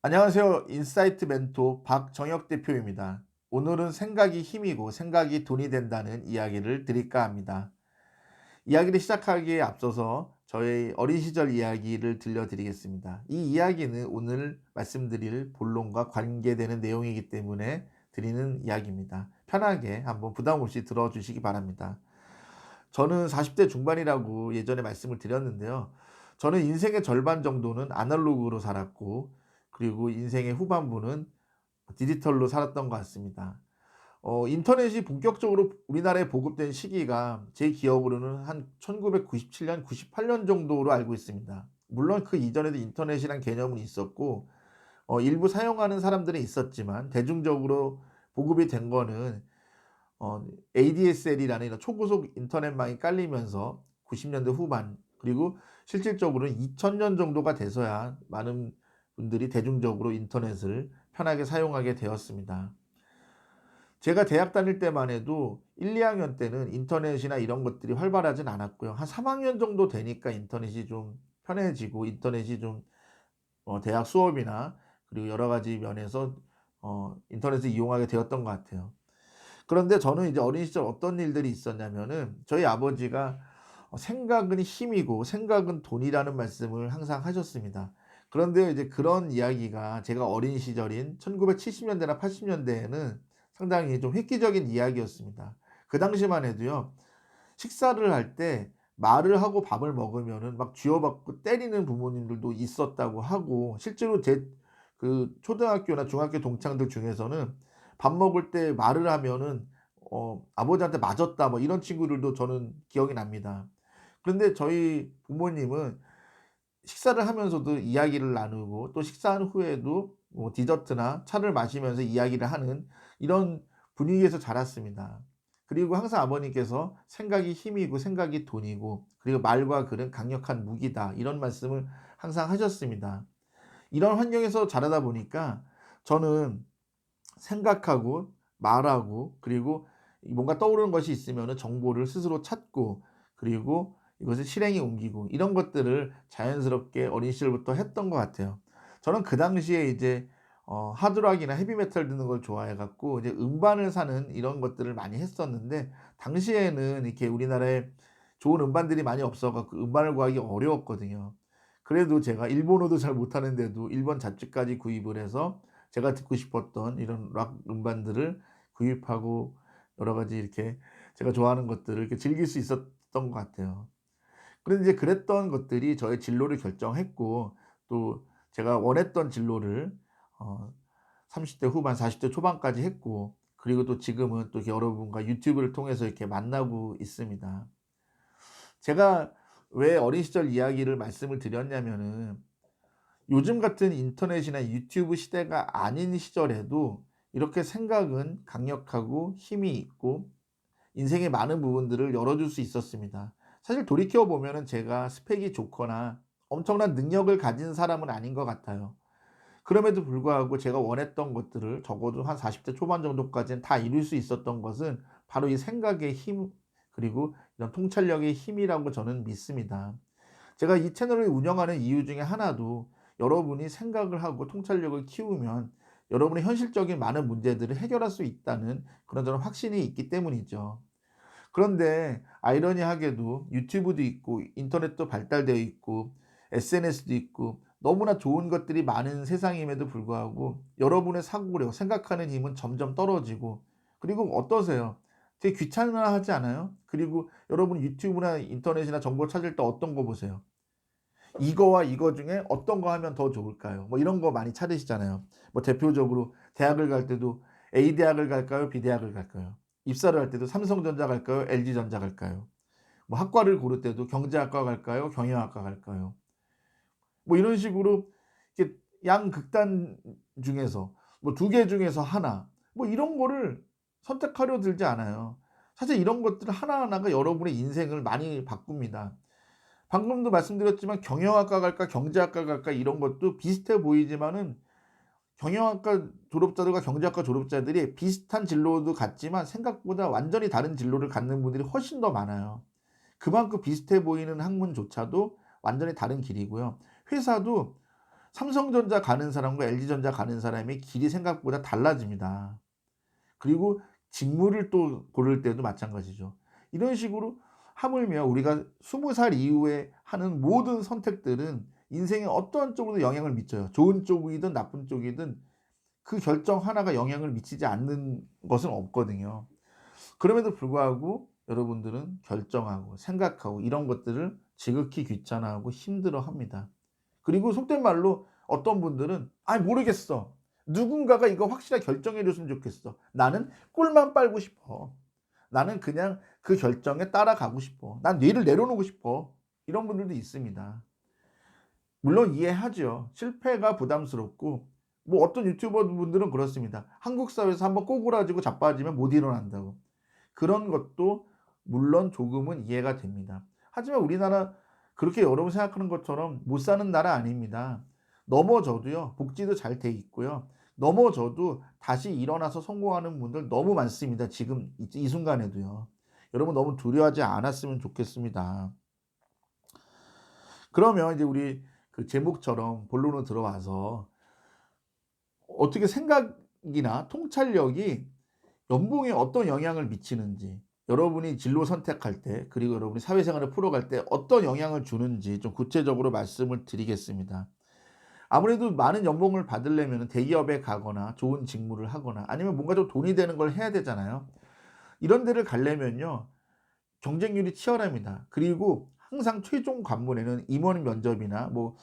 안녕하세요. 인사이트 멘토 박정혁 대표입니다. 오늘은 생각이 힘이고 생각이 돈이 된다는 이야기를 드릴까 합니다. 이야기를 시작하기에 앞서서 저의 어린 시절 이야기를 들려드리겠습니다. 이 이야기는 오늘 말씀드릴 본론과 관계되는 내용이기 때문에 드리는 이야기입니다. 편하게 한번 부담 없이 들어주시기 바랍니다. 저는 40대 중반이라고 예전에 말씀을 드렸는데요. 저는 인생의 절반 정도는 아날로그로 살았고, 그리고 인생의 후반부는 디지털로 살았던 것 같습니다. 인터넷이 본격적으로 우리나라에 보급된 시기가 제 기억으로는 한 1997년, 98년 정도로 알고 있습니다. 물론 그 이전에도 인터넷이란 개념은 있었고, 일부 사용하는 사람들은 있었지만, 대중적으로 보급이 된 거는 ADSL이라는 이런 초고속 인터넷망이 깔리면서 90년대 후반, 그리고 실질적으로는 2000년 정도가 돼서야 많은 분들이 대중적으로 인터넷을 편하게 사용하게 되었습니다. 제가 대학 다닐 때만 해도 1-2학년 때는 인터넷이나 이런 것들이 활발하진 않았고요. 한 3학년 정도 되니까 인터넷이 좀 편해지고, 인터넷이 좀 대학 수업이나 그리고 여러 가지 면에서 인터넷을 이용하게 되었던 것 같아요. 그런데 저는 이제 어린 시절 어떤 일들이 있었냐면은, 저희 아버지가 "생각은 힘이고 생각은 돈이라는 말씀을 항상 하셨습니다. 그런데 이제 그런 이야기가 제가 어린 시절인 1970 년대나 80 년대에는 상당히 좀 획기적인 이야기였습니다. 그 당시만 해도요, 식사를 할 때 말을 하고 밥을 먹으면은 막 쥐어받고 때리는 부모님들도 있었다고 하고, 실제로 제 그 초등학교나 중학교 동창들 중에서는 밥 먹을 때 말을 하면은 "아버지한테 맞았다." 뭐 이런 친구들도 저는 기억이 납니다. 그런데 저희 부모님은 식사를 하면서도 이야기를 나누고, 또 식사한 후에도 뭐 디저트나 차를 마시면서 이야기를 하는 이런 분위기에서 자랐습니다. 그리고 항상 아버님께서 "생각이 힘이고 생각이 돈이고, 그리고 말과 글은 강력한 무기다." 이런 말씀을 항상 하셨습니다. 이런 환경에서 자라다 보니까 저는 생각하고 말하고, 그리고 뭔가 떠오르는 것이 있으면은 정보를 스스로 찾고, 그리고 이것을 실행에 옮기고, 이런 것들을 자연스럽게 어린 시절부터 했던 것 같아요. 저는 그 당시에 이제 하드락이나 헤비메탈 듣는 걸 좋아해 갖고 이제 음반을 사는 이런 것들을 많이 했었는데, 당시에는 이렇게 우리나라에 좋은 음반들이 많이 없어 갖고 음반을 구하기 어려웠거든요. 그래도 제가 일본어도 잘 못하는데도 일본 잡지까지 구입을 해서 제가 듣고 싶었던 이런 락 음반들을 구입하고, 여러 가지 이렇게 제가 좋아하는 것들을 이렇게 즐길 수 있었던 것 같아요. 그런데 이제 그랬던 것들이 저의 진로를 결정했고, 또 제가 원했던 진로를 어 30대 후반 40대 초반까지 했고, 그리고 또 지금은 또 여러분과 유튜브를 통해서 이렇게 만나고 있습니다. 제가 왜 어린 시절 이야기를 말씀을 드렸냐면은, 요즘 같은 인터넷이나 유튜브 시대가 아닌 시절에도 이렇게 생각은 강력하고 힘이 있고 인생의 많은 부분들을 열어줄 수 있었습니다. 사실 돌이켜 보면은 제가 스펙이 좋거나 엄청난 능력을 가진 사람은 아닌 것 같아요. 그럼에도 불구하고 제가 원했던 것들을 적어도 한 40대 초반 정도까지는 다 이룰 수 있었던 것은 바로 이 생각의 힘, 그리고 이런 통찰력의 힘이라고 저는 믿습니다. 제가 이 채널을 운영하는 이유 중에 하나도, 여러분이 생각을 하고 통찰력을 키우면 여러분의 현실적인 많은 문제들을 해결할 수 있다는 그런 저는 확신이 있기 때문이죠. 그런데 아이러니하게도 유튜브도 있고 인터넷도 발달되어 있고 SNS도 있고 너무나 좋은 것들이 많은 세상임에도 불구하고 여러분의 사고력, 생각하는 힘은 점점 떨어지고, 그리고 어떠세요? 되게 귀찮아하지 않아요? 그리고 여러분 유튜브나 인터넷이나 정보 찾을 때 어떤 거 보세요? 이거와 이거 중에 어떤 거 하면 더 좋을까요? 뭐 이런 거 많이 찾으시잖아요. 뭐 대표적으로 대학을 갈 때도 A 대학을 갈까요? B 대학을 갈까요? 입사를 할 때도 삼성전자 갈까요? LG전자 갈까요? 뭐 학과를 고를 때도 경제학과 갈까요? 경영학과 갈까요? 뭐 이런 식으로 이렇게 양극단 중에서 뭐 두 개 중에서 하나, 뭐 이런 거를 선택하려 들지 않아요. 사실 이런 것들 하나하나가 여러분의 인생을 많이 바꿉니다. 방금도 말씀드렸지만 경영학과 갈까 경제학과 갈까 이런 것도 비슷해 보이지만은, 경영학과 졸업자들과 경제학과 졸업자들이 비슷한 진로도 갖지만 생각보다 완전히 다른 진로를 갖는 분들이 훨씬 더 많아요. 그만큼 비슷해 보이는 학문조차도 완전히 다른 길이고요. 회사도 삼성전자 가는 사람과 LG전자 가는 사람의 길이 생각보다 달라집니다. 그리고 직무를 또 고를 때도 마찬가지죠. 이런 식으로 하물며 우리가 20살 이후에 하는 모든 선택들은 인생의 어떠한 쪽으로도 영향을 미쳐요. 좋은 쪽이든 나쁜 쪽이든 그 결정 하나가 영향을 미치지 않는 것은 없거든요. 그럼에도 불구하고 여러분들은 결정하고 생각하고 이런 것들을 지극히 귀찮아하고 힘들어합니다. 그리고 속된 말로 어떤 분들은 모르겠어. 누군가가 이거 확실하게 결정해 줬으면 좋겠어. 나는 꿀만 빨고 싶어. 나는 그냥 그 결정에 따라가고 싶어. 난 뇌를 내려놓고 싶어." 이런 분들도 있습니다. 물론 이해하죠. 실패가 부담스럽고 뭐 어떤 유튜버 분들은 그렇습니다. 한국 사회에서 한번 꼬꾸라지고 자빠지면 못 일어난다고. 그런 것도 물론 조금은 이해가 됩니다. 하지만 우리나라 그렇게 여러분 생각하는 것처럼 못 사는 나라 아닙니다. 넘어져도요, 복지도 잘 돼 있고요. 넘어져도 다시 일어나서 성공하는 분들 너무 많습니다. 지금 이 순간에도요. 여러분 너무 두려워하지 않았으면 좋겠습니다. 그러면 이제 우리 그 제목처럼 본론으로 들어와서 어떻게 생각이나 통찰력이 연봉에 어떤 영향을 미치는지, 여러분이 진로 선택할 때 그리고 여러분이 사회생활을 풀어갈 때 어떤 영향을 주는지 좀 구체적으로 말씀을 드리겠습니다. 아무래도 많은 연봉을 받으려면 대기업에 가거나 좋은 직무를 하거나 아니면 뭔가 좀 돈이 되는 걸 해야 되잖아요. 이런 데를 가려면요, 경쟁률이 치열합니다. 그리고 항상 최종 관문에는 임원 면접이나 뭐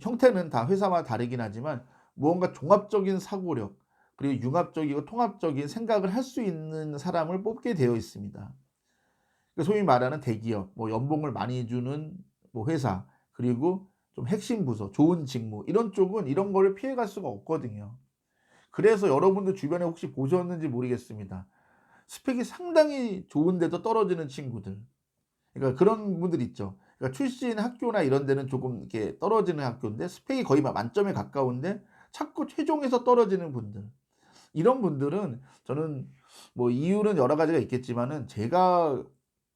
형태는 다 회사마다 다르긴 하지만 무언가 종합적인 사고력 그리고 융합적이고 통합적인 생각을 할 수 있는 사람을 뽑게 되어 있습니다. 소위 말하는 대기업, 뭐 연봉을 많이 주는 뭐 회사, 그리고 좀 핵심 부서, 좋은 직무 이런 쪽은 이런 거를 피해갈 수가 없거든요. 그래서 여러분들 주변에 혹시 보셨는지 모르겠습니다. 스펙이 상당히 좋은데도 떨어지는 친구들. 그러니까 그런 분들 있죠. 그러니까 출신 학교나 이런 데는 조금 이렇게 떨어지는 학교인데 스펙이 거의 막 만점에 가까운데 자꾸 최종에서 떨어지는 분들. 이런 분들은 저는 뭐 이유는 여러 가지가 있겠지만은 제가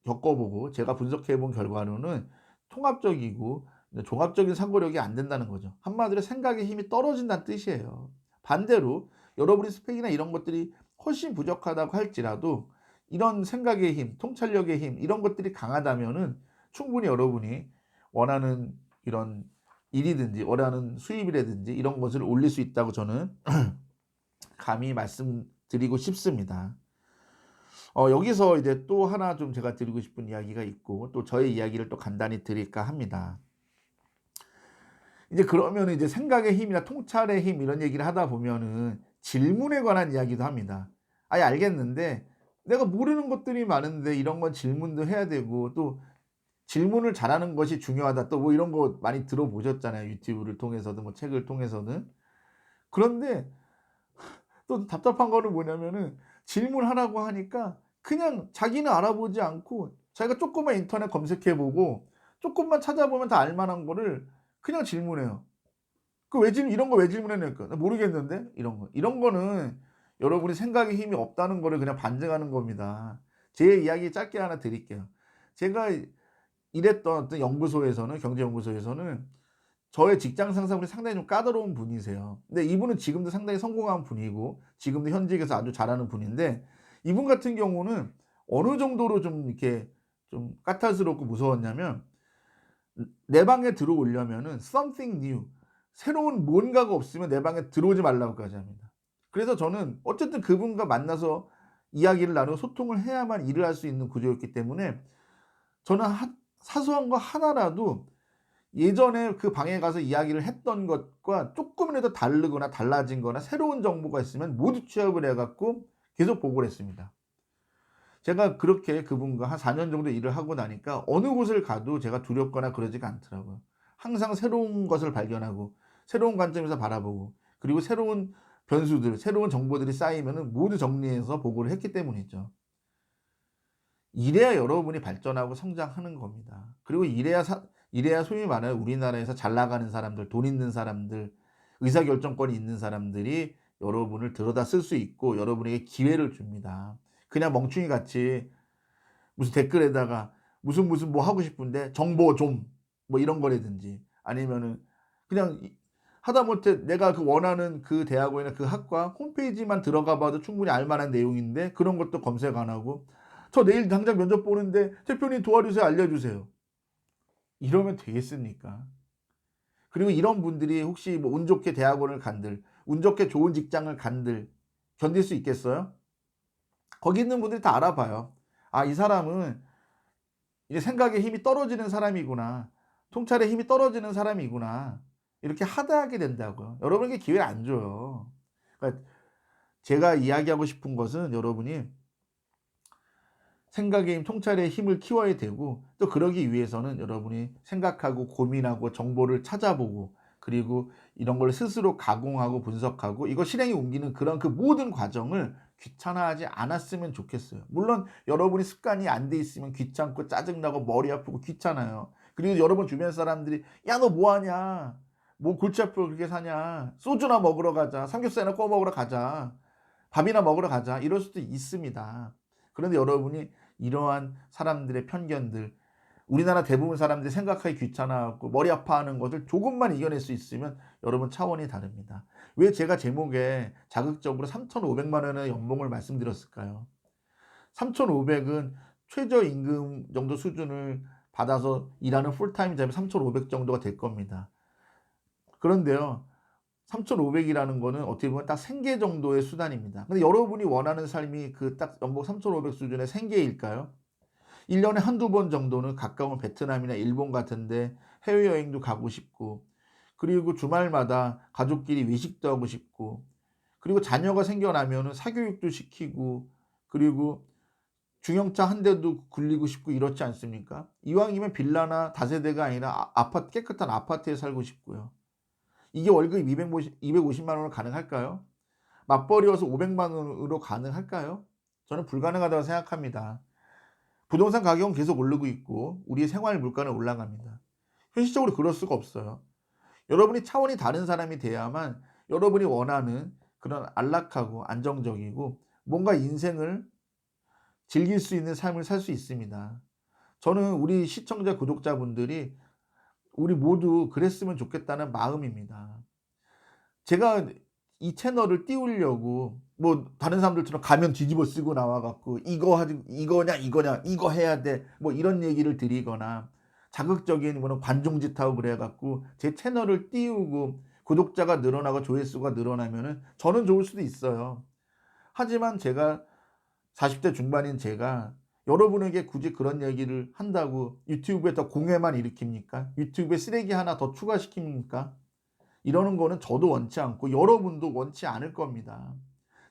겪어 보고 제가 분석해 본 결과로는 통합적이고 종합적인 사고력이 안 된다는 거죠. 한마디로 생각의 힘이 떨어진다는 뜻이에요. 반대로 여러분의 스펙이나 이런 것들이 훨씬 부족하다고 할지라도 이런 생각의 힘, 통찰력의 힘 이런 것들이 강하다면은 충분히 여러분이 원하는 이런 일이든지 원하는 수입이라든지 이런 것을 올릴 수 있다고 저는 감히 말씀드리고 싶습니다. 여기서 이제 또 하나 좀 제가 드리고 싶은 이야기가 있고 또 저의 이야기를 또 간단히 드릴까 합니다. 이제 그러면 이제 생각의 힘이나 통찰의 힘 이런 얘기를 하다 보면은 질문에 관한 이야기도 합니다. 아예 알겠는데 내가 모르는 것들이 많은데 이런 건 질문도 해야 되고 또 질문을 잘하는 것이 중요하다 또 뭐 이런 거 많이 들어보셨잖아요. 유튜브를 통해서든 뭐 책을 통해서든. 그런데 또 답답한 거는 뭐냐면은 질문하라고 하니까 그냥 자기는 알아보지 않고 자기가 쪼끔만 인터넷 검색해 보고 쪼끔만 찾아보면 다 알 만한 거를 그냥 질문해요. 그 왜 이런 거 왜 질문했냐니까. "나 모르겠는데." 이런 거. 이런 거는 여러분이 생각의 힘이 없다는 거를 그냥 반증하는 겁니다. 제 이야기 짧게 하나 드릴게요. 제가 일했던 어떤 연구소에서는 경제연구소에서는 저의 직장 상사분이 상당히 좀 까다로운 분이세요. 근데 이분은 지금도 상당히 성공한 분이고 지금도 현직에서 아주 잘하는 분인데 이분 같은 경우는 어느 정도로 좀 이렇게 좀 까탈스럽고 무서웠냐면 내 방에 들어오려면은 something new 새로운 뭔가가 없으면 내 방에 들어오지 말라고까지 합니다. 그래서 저는 어쨌든 그분과 만나서 이야기를 나누고 소통을 해야만 일을 할 수 있는 구조였기 때문에 저는 사소한 거 하나라도 예전에 그 방에 가서 이야기를 했던 것과 쪼끔이라도 다르거나 달라진 거나 새로운 정보가 있으면 모두 취합을 해 갖고 계속 보고를 했습니다. 제가 그렇게 그분과 한 4년 정도 일을 하고 나니까 어느 곳을 가도 제가 두렵거나 그러지가 않더라고요. 항상 새로운 것을 발견하고 새로운 관점에서 바라보고 그리고 새로운 변수들, 새로운 정보들이 쌓이면은 모두 정리해서 보고를 했기 때문이죠. 이래야 여러분이 발전하고 성장하는 겁니다. 그리고 이래야 소위 말하는 우리나라에서 잘 나가는 사람들, 돈 있는 사람들, 의사결정권이 있는 사람들이 여러분을 들여다 쓸 수 있고 여러분에게 기회를 줍니다. 그냥 멍충이 같이 무슨 댓글에다가 무슨 뭐 하고 싶은데 정보 좀 뭐 이런 거라든지 아니면은 그냥 하다못해 내가 그 원하는 그 대학원이나 그 학과 홈페이지만 들어가 봐도 충분히 알 만한 내용인데 그런 것도 검색 안 하고 "저 내일 당장 면접 보는데 대표님 도와주세요. 알려주세요." 이러면 되겠습니까? 그리고 이런 분들이 혹시 뭐 운 좋게 대학원을 간들, 운 좋게 좋은 직장을 간들 견딜 수 있겠어요? 거기 있는 분들이 다 알아봐요. '아 이 사람은 이제 생각에 힘이 떨어지는 사람이구나. 통찰에 힘이 떨어지는 사람이구나.' 이렇게 하대하게 된다고요. 여러분에게 기회를 안 줘요. 그러니까 제가 이야기하고 싶은 것은 여러분이 생각의 힘, 통찰의 힘을 키워야 되고 또 그러기 위해서는 여러분이 생각하고 고민하고 정보를 찾아보고 그리고 이런 걸 스스로 가공하고 분석하고 이거 실행에 옮기는 그런 그 모든 과정을 귀찮아하지 않았으면 좋겠어요. 물론 여러분이 습관이 안 돼 있으면 귀찮고 짜증나고 머리 아프고 귀찮아요. 그리고 여러분 주변 사람들이 "야 너 뭐 하냐? 뭐 골치 아프고 그렇게 사냐? 소주나 먹으러 가자. 삼겹살이나 구워 먹으러 가자. 밥이나 먹으러 가자." 이럴 수도 있습니다. 그런데 여러분이 이러한 사람들의 편견들, 우리나라 대부분 사람들이 생각하기 귀찮아하고 머리 아파하는 것을 조금만 이겨낼 수 있으면 여러분 차원이 다릅니다. 왜 제가 제목에 자극적으로 3,500만 원의 연봉을 말씀드렸을까요? 3,500은 최저임금 정도 수준을 받아서 일하는 풀타임 잡이 3,500 정도가 될 겁니다. 그런데요. 3,500이라는 거는 어떻게 보면 딱 생계 정도의 수단입니다. 근데 여러분이 원하는 삶이 그 딱 연봉 3,500 수준의 생계일까요? 1 년에 한두 번 정도는 가까운 베트남이나 일본 같은 데 해외여행도 가고 싶고 그리고 주말마다 가족끼리 외식도 하고 싶고 그리고 자녀가 생겨나면은 사교육도 시키고 그리고 중형차 한 대도 굴리고 싶고 이렇지 않습니까? 이왕이면 빌라나 다세대가 아니라 아파트 깨끗한 아파트에 살고 싶고요. 이게 월급이 250만 원으로 가능할까요? 맞벌이여서 500만 원으로 가능할까요? 저는 불가능하다고 생각합니다. 부동산 가격은 계속 오르고 있고 우리의 생활 물가는 올라갑니다. 현실적으로 그럴 수가 없어요. 여러분이 차원이 다른 사람이 돼야만 여러분이 원하는 그런 안락하고 안정적이고 뭔가 인생을 즐길 수 있는 삶을 살 수 있습니다. 저는 우리 시청자 구독자분들이 우리 모두 그랬으면 좋겠다는 마음입니다. 제가 이 채널을 띄우려고 뭐 다른 사람들처럼 가면 뒤집어 쓰고 나와 갖고 "이거 하지 이거냐, 이거냐. 이거 해야 돼." 뭐 이런 얘기를 드리거나 자극적인 뭐는 관종짓하고 그래 갖고 제 채널을 띄우고 구독자가 늘어나고 조회수가 늘어나면은 저는 좋을 수도 있어요. 하지만 제가 40대 중반인 제가 여러분에게 굳이 그런 얘기를 한다고 유튜브에 더 공해만 일으킵니까? 유튜브에 쓰레기 하나 더 추가시킵니까? 이러는 거는 저도 원치 않고 여러분도 원치 않을 겁니다.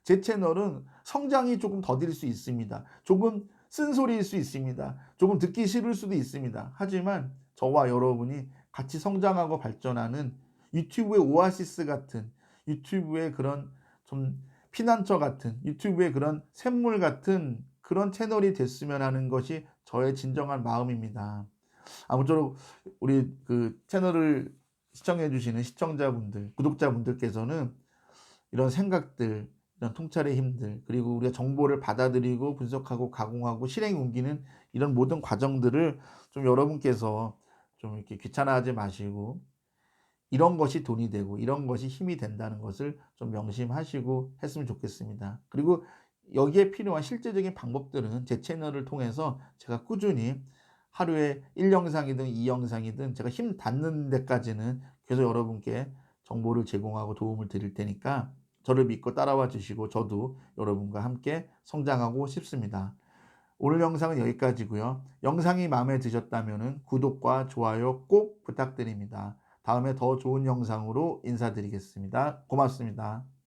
제 채널은 성장이 조금 더딜 수 있습니다. 조금 쓴소리일 수 있습니다. 조금 듣기 싫을 수도 있습니다. 하지만 저와 여러분이 같이 성장하고 발전하는 유튜브의 오아시스 같은 유튜브의 그런 좀 피난처 같은 유튜브의 그런 샘물 같은 그런 채널이 됐으면 하는 것이 저의 진정한 마음입니다. 아무쪼록 우리 그 채널을 시청해 주시는 시청자분들, 구독자분들께서는 이런 생각들, 이런 통찰의 힘들, 그리고 우리가 정보를 받아들이고 분석하고 가공하고 실행에 옮기는 이런 모든 과정들을 좀 여러분께서 좀 이렇게 귀찮아하지 마시고 이런 것이 돈이 되고 이런 것이 힘이 된다는 것을 좀 명심하시고 했으면 좋겠습니다. 그리고 여기에 필요한 실제적인 방법들은 제 채널을 통해서 제가 꾸준히 하루에 1 영상이든 2 영상이든 제가 힘 닿는 데까지는 계속 여러분께 정보를 제공하고 도움을 드릴 테니까 저를 믿고 따라와 주시고 저도 여러분과 함께 성장하고 싶습니다. 오늘 영상은 여기까지고요. 영상이 마음에 드셨다면 구독과 좋아요 꼭 부탁드립니다. 다음에 더 좋은 영상으로 인사드리겠습니다. 고맙습니다.